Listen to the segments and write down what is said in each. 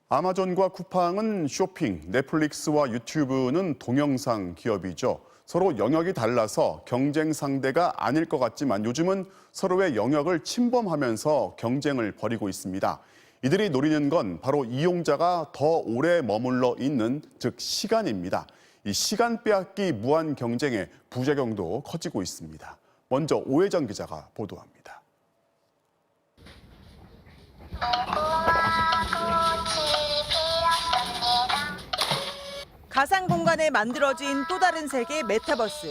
아마존과 쿠팡은 쇼핑, 넷플릭스와 유튜브는 동영상 기업이죠. 서로 영역이 달라서 경쟁 상대가 아닐 것 같지만 요즘은 서로의 영역을 침범하면서 경쟁을 벌이고 있습니다. 이들이 노리는 건 바로 이용자가 더 오래 머물러 있는, 즉 시간입니다. 이 시간 빼앗기 무한 경쟁의 부작용도 커지고 있습니다. 먼저 오혜정 기자가 보도합니다. 가상 공간에 만들어진 또 다른 세계 메타버스.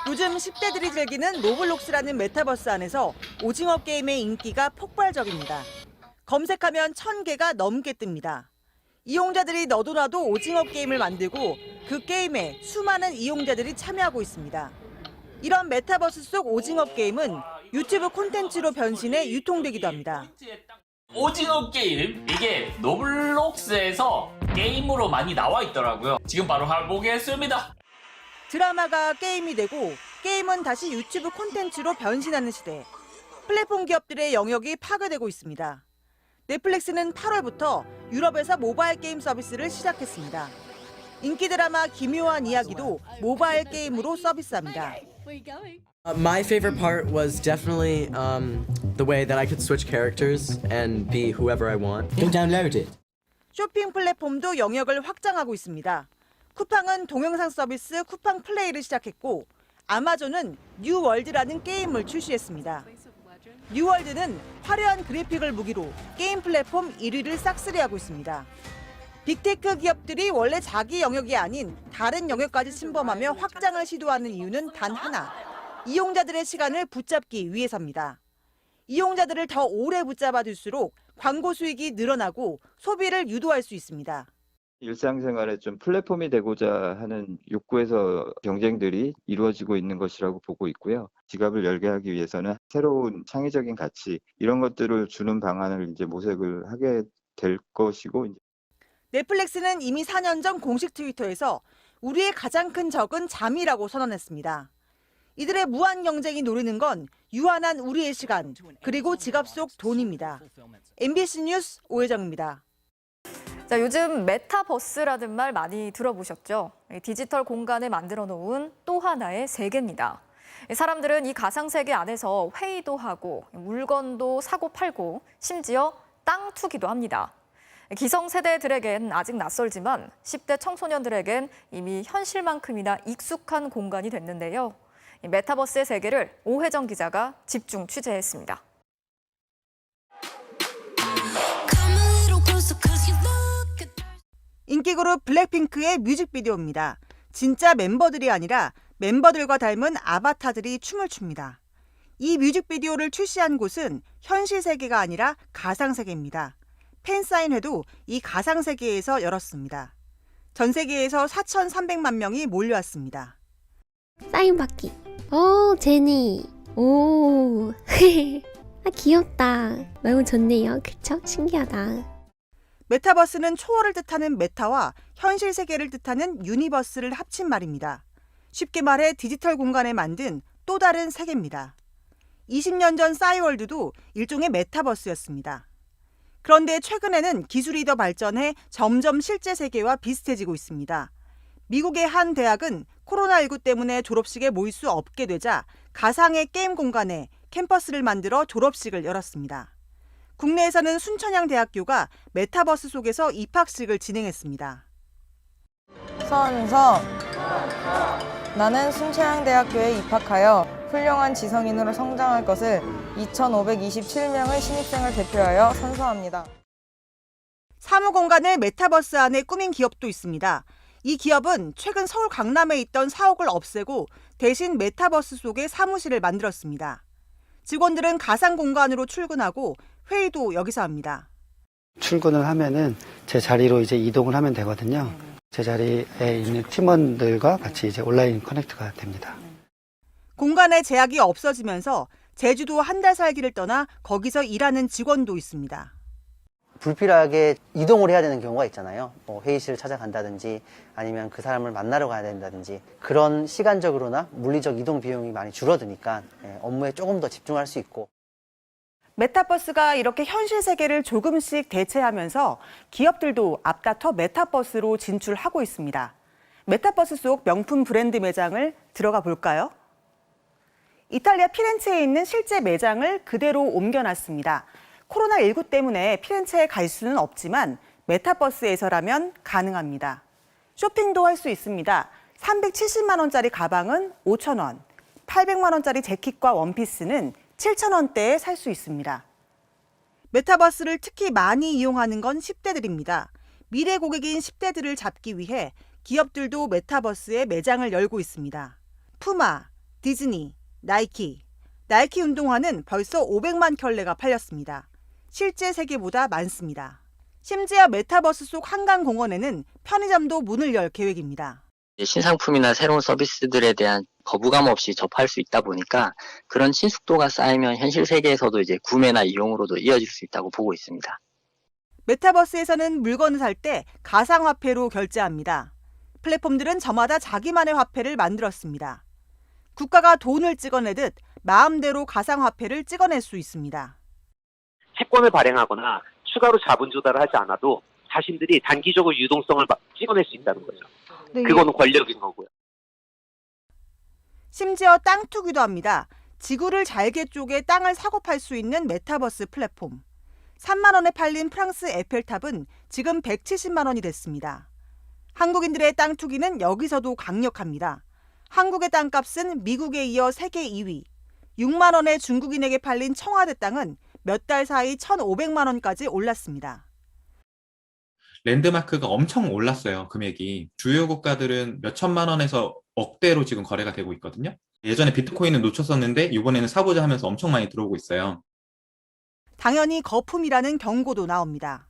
요즘 10대들이 즐기는 로블록스라는 메타버스 안에서 오징어 게임의 인기가 폭발적입니다. 검색하면 1000개가 넘게 뜹니다. 이용자들이 너도나도 오징어 게임을 만들고 그 게임에 수많은 이용자들이 참여하고 있습니다. 이런 메타버스 속 오징어 게임은 유튜브 콘텐츠로 변신해 유통되기도 합니다. 오징어 게임, 이게 로블록스에서 게임으로 많이 나와 있더라고요. 지금 바로 해보겠습니다. 드라마가 게임이 되고 게임은 다시 유튜브 콘텐츠로 변신하는 시대. 플랫폼 기업들의 영역이 파괴되고 있습니다. 넷플릭스는 8월부터 유럽에서 모바일 게임 서비스를 시작했습니다. 인기 드라마 기묘한 이야기도 모바일 게임으로 서비스합니다. My favorite part was definitely the way that I could switch characters and be whoever I want. Go download it. 쇼핑 플랫폼도 영역을 확장하고 있습니다. 쿠팡은 동영상 서비스 쿠팡 플레이를 시작했고 아마존은 뉴월드라는 게임을 출시했습니다. 뉴월드는 화려한 그래픽을 무기로 게임 플랫폼 1위를 싹쓸이하고 있습니다. 빅테크 기업들이 원래 자기 영역이 아닌 다른 영역까지 침범하며 확장을 시도하는 이유는 단 하나. 이용자들의 시간을 붙잡기 위해서입니다. 이용자들을 더 오래 붙잡아둘수록 광고 수익이 늘어나고 소비를 유도할 수 있습니다. 일상생활에 좀 플랫폼이 되고자 하는 욕구에서 경쟁들이 이루어지고 있는 것이라고 보고 있고요. 지갑을 열게 하기 위해서는 새로운 창의적인 가치, 이런 것들을 주는 방안을 이제 모색을 하게 될 것이고. 넷플릭스는 이미 4년 전 공식 트위터에서 우리의 가장 큰 적은 잠이라고 선언했습니다. 이들의 무한 경쟁이 노리는 건 유한한 우리의 시간, 그리고 지갑 속 돈입니다. MBC 뉴스 오혜정입니다. 자, 요즘 메타버스라는 말 많이 들어보셨죠? 디지털 공간을 만들어 놓은 또 하나의 세계입니다. 사람들은 이 가상세계 안에서 회의도 하고 물건도 사고 팔고 심지어 땅 투기도 합니다. 기성세대들에겐 아직 낯설지만 10대 청소년들에겐 이미 현실만큼이나 익숙한 공간이 됐는데요. 이 메타버스의 세계를 오혜정 기자가 집중 취재했습니다. 인기 그룹 블랙핑크의 뮤직비디오입니다. 진짜 멤버들이 아니라 멤버들과 닮은 아바타들이 춤을 춥니다. 이 뮤직비디오를 출시한 곳은 현실 세계가 아니라 가상세계입니다. 팬사인회도 이 가상세계에서 열었습니다. 전 세계에서 4,300만 명이 몰려왔습니다. 사인 받기. 오, 제니. 오. 아, 귀엽다. 너무 좋네요. 그쵸? 신기하다. 메타버스는 초월을 뜻하는 메타와 현실 세계를 뜻하는 유니버스를 합친 말입니다. 쉽게 말해 디지털 공간에 만든 또 다른 세계입니다. 20년 전 싸이월드도 일종의 메타버스였습니다. 그런데 최근에는 기술이 더 발전해 점점 실제 세계와 비슷해지고 있습니다. 미국의 한 대학은 코로나19 때문에 졸업식에 모일 수 없게 되자 가상의 게임 공간에 캠퍼스를 만들어 졸업식을 열었습니다. 국내에서는 순천향대학교가 메타버스 속에서 입학식을 진행했습니다. 서은서, 나는 순천향대학교에 입학하여 훌륭한 지성인으로 성장할 것을 2,527명의 신입생을 대표하여 선서합니다. 사무공간을 메타버스 안에 꾸민 기업도 있습니다. 이 기업은 최근 서울 강남에 있던 사옥을 없애고 대신 메타버스 속에 사무실을 만들었습니다. 직원들은 가상 공간으로 출근하고 회의도 여기서 합니다. 출근을 하면은 제 자리로 이제 이동을 하면 되거든요. 제 자리에 있는 팀원들과 같이 이제 온라인 커넥트가 됩니다. 공간의 제약이 없어지면서 제주도 한 달 살기를 떠나 거기서 일하는 직원도 있습니다. 불필요하게 이동을 해야 되는 경우가 있잖아요. 뭐 회의실을 찾아간다든지 아니면 그 사람을 만나러 가야 된다든지 그런 시간적으로나 물리적 이동 비용이 많이 줄어드니까 업무에 조금 더 집중할 수 있고. 메타버스가 이렇게 현실 세계를 조금씩 대체하면서 기업들도 앞다퉈 메타버스로 진출하고 있습니다. 메타버스 속 명품 브랜드 매장을 들어가 볼까요? 이탈리아 피렌체에 있는 실제 매장을 그대로 옮겨놨습니다. 코로나19 때문에 피렌체에 갈 수는 없지만 메타버스에서라면 가능합니다. 쇼핑도 할 수 있습니다. 370만 원짜리 가방은 5천 원, 800만 원짜리 재킷과 원피스는 7천 원대에 살 수 있습니다. 메타버스를 특히 많이 이용하는 건 10대들입니다. 미래 고객인 10대들을 잡기 위해 기업들도 메타버스에 매장을 열고 있습니다. 푸마, 디즈니, 나이키 운동화는 벌써 500만 켤레가 팔렸습니다. 실제 세계보다 많습니다. 심지어 메타버스 속 한강공원에는 편의점도 문을 열 계획입니다. 신상품이나 새로운 서비스들에 대한 거부감 없이 접할 수 있다 보니까 그런 친숙도가 쌓이면 현실 세계에서도 이제 구매나 이용으로도 이어질 수 있다고 보고 있습니다. 메타버스에서는 물건을 살 때 가상화폐로 결제합니다. 플랫폼들은 저마다 자기만의 화폐를 만들었습니다. 국가가 돈을 찍어내듯 마음대로 가상화폐를 찍어낼 수 있습니다. 채권을 발행하거나 추가로 자본 조달을 하지 않아도 자신들이 단기적으로 유동성을 찍어낼 수 있다는 거죠. 그거는 권력인 거고요. 심지어 땅 투기도 합니다. 지구를 잘게 쪼개 땅을 사고 팔 수 있는 메타버스 플랫폼. 3만 원에 팔린 프랑스 에펠탑은 지금 170만 원이 됐습니다. 한국인들의 땅 투기는 여기서도 강력합니다. 한국의 땅값은 미국에 이어 세계 2위. 6만 원에 중국인에게 팔린 청와대 땅은 몇 달 사이 1,500만 원까지 올랐습니다. 랜드마크가 엄청 올랐어요, 금액이. 주요 국가들은 몇 천만 원에서 억대로 지금 거래가 되고 있거든요. 예전에 비트코인은 놓쳤었는데 이번에는 사보자 하면서 엄청 많이 들어오고 있어요. 당연히 거품이라는 경고도 나옵니다.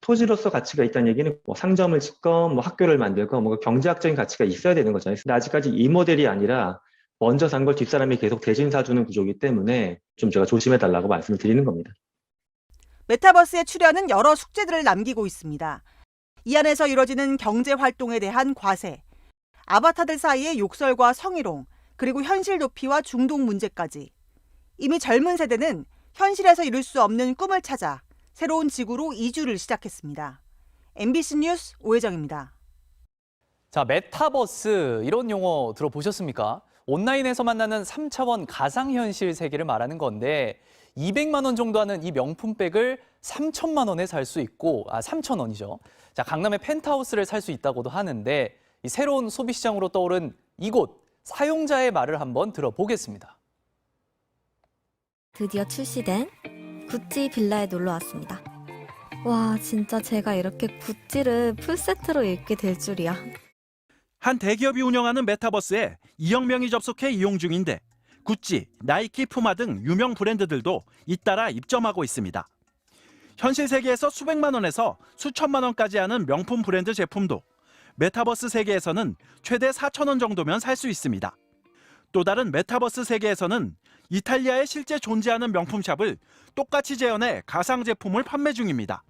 토지로서 가치가 있다는 얘기는 상점을 짓건 학교를 만들건 경제학적인 가치가 있어야 되는 거잖아요. 근데 아직까지 이 모델이 아니라 먼저 산 걸 뒷사람이 계속 대신 사주는 구조이기 때문에 좀 제가 조심해달라고 말씀을 드리는 겁니다. 메타버스의 출현은 여러 숙제들을 남기고 있습니다. 이 안에서 이뤄지는 경제 활동에 대한 과세, 아바타들 사이의 욕설과 성희롱, 그리고 현실 도피와 중독 문제까지. 이미 젊은 세대는 현실에서 이룰 수 없는 꿈을 찾아 새로운 지구로 이주를 시작했습니다. MBC 뉴스 오혜정입니다. 자, 메타버스 이런 용어 들어보셨습니까? 온라인에서 만나는 3차원 가상현실 세계를 말하는 건데 200만 원 정도 하는 이 명품백을 3천만 원에 살 수 있고, 3천 원이죠. 자, 강남의 펜트하우스를 살 수 있다고도 하는데 이 새로운 소비 시장으로 떠오른 이곳 사용자의 말을 한번 들어보겠습니다. 드디어 출시된 구찌 빌라에 놀러 왔습니다. 와, 진짜 제가 이렇게 구찌를 풀세트로 입게 될 줄이야. 한 대기업이 운영하는 메타버스에 2억 명이 접속해 이용 중인데 구찌, 나이키, 푸마 등 유명 브랜드들도 잇따라 입점하고 있습니다. 현실 세계에서 수백만 원에서 수천만 원까지 하는 명품 브랜드 제품도 메타버스 세계에서는 최대 4천 원 정도면 살 수 있습니다. 또 다른 메타버스 세계에서는 이탈리아에 실제 존재하는 명품샵을 똑같이 재현해 가상 제품을 판매 중입니다.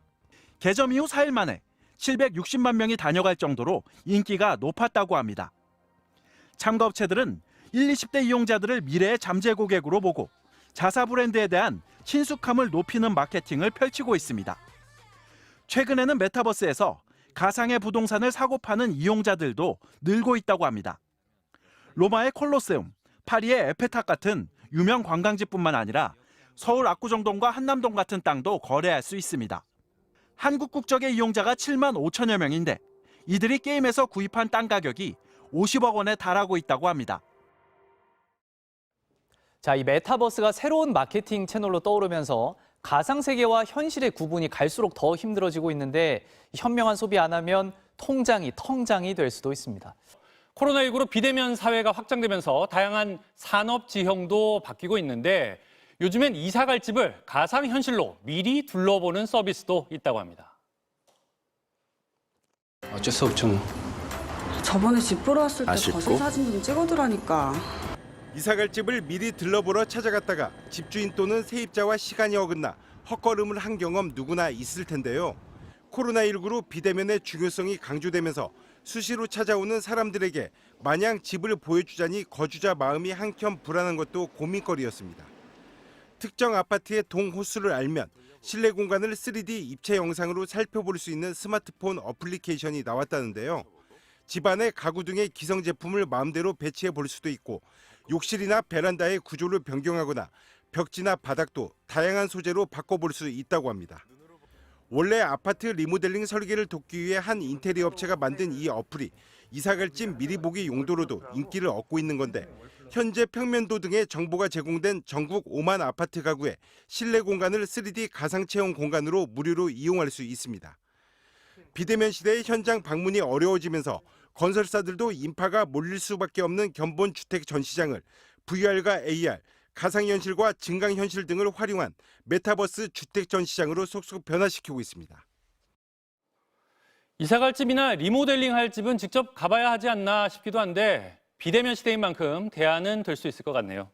개점 이후 4일 만에 760만 명이 다녀갈 정도로 인기가 높았다고 합니다. 참가업체들은 1, 20대 이용자들을 미래의 잠재 고객으로 보고 자사 브랜드에 대한 친숙함을 높이는 마케팅을 펼치고 있습니다. 최근에는 메타버스에서 가상의 부동산을 사고 파는 이용자들도 늘고 있다고 합니다. 로마의 콜로세움, 파리의 에펠탑 같은 유명 관광지뿐만 아니라 서울 압구정동과 한남동 같은 땅도 거래할 수 있습니다. 한국 국적의 이용자가 7만 5천여 명인데 이들이 게임에서 구입한 땅 가격이 50억 원에 달하고 있다고 합니다. 자, 이 메타버스가 새로운 마케팅 채널로 떠오르면서 가상세계와 현실의 구분이 갈수록 더 힘들어지고 있는데 현명한 소비 안 하면 통장이 텅장이 될 수도 있습니다. 코로나19로 비대면 사회가 확장되면서 다양한 산업 지형도 바뀌고 있는데 요즘엔 이사 갈 집을 가상현실로 미리 둘러보는 서비스도 있다고 합니다. 어쩔 수 없죠 뭐. 저번에 집 보러 왔을 때 거실 사진 좀 찍어두라니까. 이사갈 집을 미리 들러보러 찾아갔다가 집주인 또는 세입자와 시간이 어긋나 헛걸음을 한 경험 누구나 있을 텐데요. 코로나19로 비대면의 중요성이 강조되면서 수시로 찾아오는 사람들에게 마냥 집을 보여주자니 거주자 마음이 한켠 불안한 것도 고민거리였습니다. 특정 아파트의 동호수를 알면 실내 공간을 3D 입체 영상으로 살펴볼 수 있는 스마트폰 어플리케이션이 나왔다는데요. 집안의 가구 등의 기성 제품을 마음대로 배치해 볼 수도 있고 욕실이나 베란다의 구조를 변경하거나 벽지나 바닥도 다양한 소재로 바꿔볼 수 있다고 합니다. 원래 아파트 리모델링 설계를 돕기 위해 한 인테리어 업체가 만든 이 어플이 이사갈 집 미리 보기 용도로도 인기를 얻고 있는 건데 현재 평면도 등의 정보가 제공된 전국 5만 아파트 가구에 실내 공간을 3D 가상체험 공간으로 무료로 이용할 수 있습니다. 비대면 시대의 현장 방문이 어려워지면서 건설사들도 인파가 몰릴 수밖에 없는 견본 주택 전시장을 VR과 AR, 가상현실과 증강현실 등을 활용한 메타버스 주택 전시장으로 속속 변화시키고 있습니다. 이사갈 집이나 리모델링 할 집은 직접 가봐야 하지 않나 싶기도 한데 비대면 시대인 만큼 대안은 될 수 있을 것 같네요.